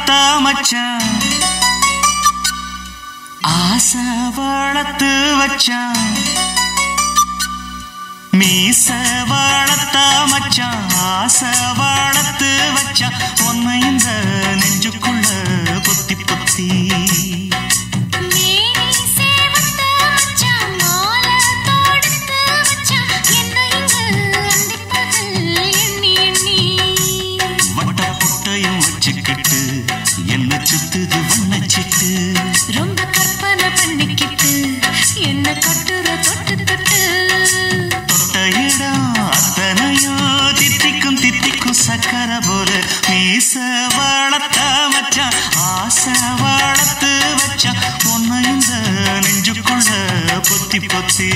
வளர்த்தா மச்சான் ஆசை வளர்த்து வச்சான் மீச வளர்த்தா மச்சான் ஆசை வளர்த்து வச்சான் உன்னை இந்த நெஞ்சுக்குள்ள பொத்தி பொத்தி என்ன சுத்துது வண்ணச்சிட்டு ரொம்ப கற்பனை பண்ணிக்கிட்டு என்ன கட்டுற தொட்டு தொட்டு தொட்ட இடம் அத்தனையோ தித்திக்கும் தித்திக்கும் சக்கர போல மீச வளர்த்த மச்சான் ஆசை வளர்த்து வச்சான் உன்னை இந்த நெஞ்சுக்குள்ள பொத்தி பொத்தி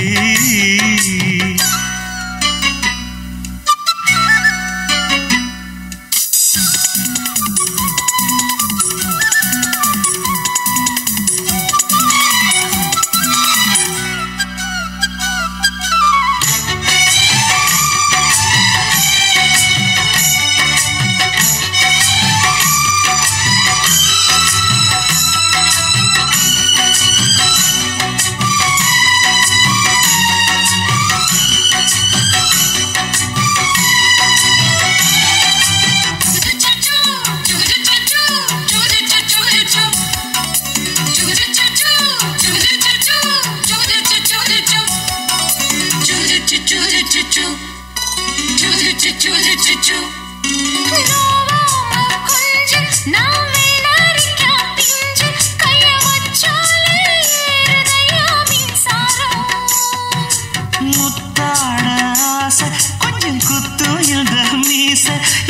கொஞ்சம் குத்தும் இந்த மீச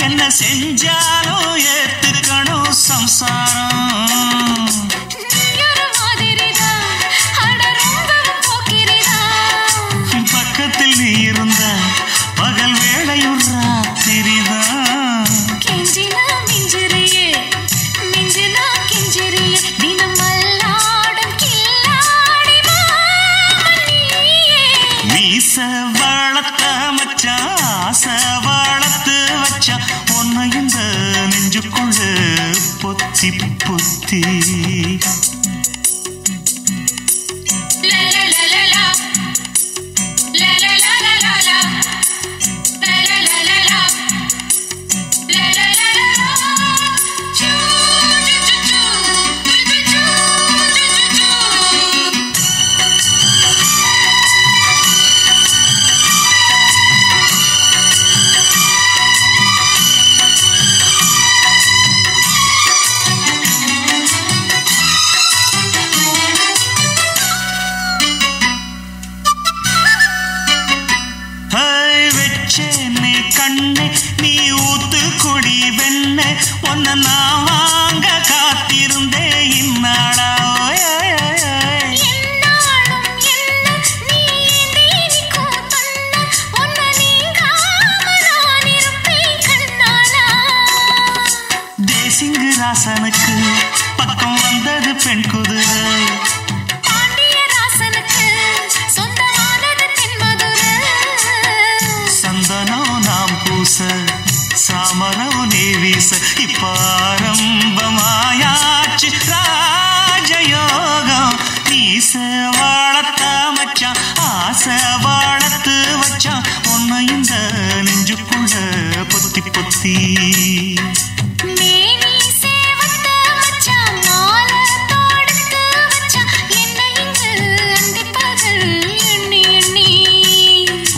என்ன செஞ்சாலும் ஏத்துக்கணும் சம்சாரம் பக்கத்தில் நீ இருந்த பகல் வேளையும் ராத்திரிதான் கெஞ்சினா மிஞ்சிரியே மிஞ்சினா கெஞ்சிரியே தினம் மல்லாடும் கில்லாடி மீச வளர்த்த மச்சான் ஆசை வளர்த்து வச்சான் உன்னை இந்த நெஞ்சுக்குள்ள பொத்தி பொத்தி கண்ணே நீ ஊத்து குடி வெண்ண உன்னை நான் வாங்க காத்திருந்தே இந்நாளா தேசிங்கு ராசனுக்கு பக்கம் வந்தது பெண் குதிரை சாமரவு நீ வீச இப்பாரம்பமாயாச்சு ராஜயோகம் நீச வளர்த்த மச்சான் ஆசை வளர்த்து வச்சான் உன்னை இந்த நெஞ்சுக்குள்ள பொத்தி பொத்தி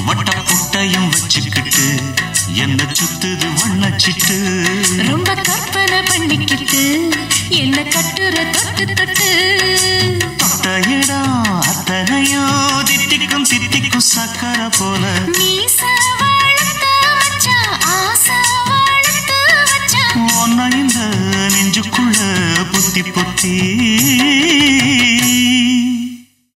வட்டப்புட்டையும் வச்சுக்கிட்டு என்ன சுத்துது வண்ணச்சிட்டு ரொம்ப கற்பனை பண்ணிக்கிட்டு என்ன கட்டுற தொட்டு தொட்டு தொட்ட இடம் அத்தனையோ தித்திக்கும் தித்திக்கும் சக்கர போல மீச வளர்த்த மச்சான் ஆசை வளர்த்து வச்சான் உன்னை இந்த நெஞ்சுக்குள்ள பொத்தி பொத்தி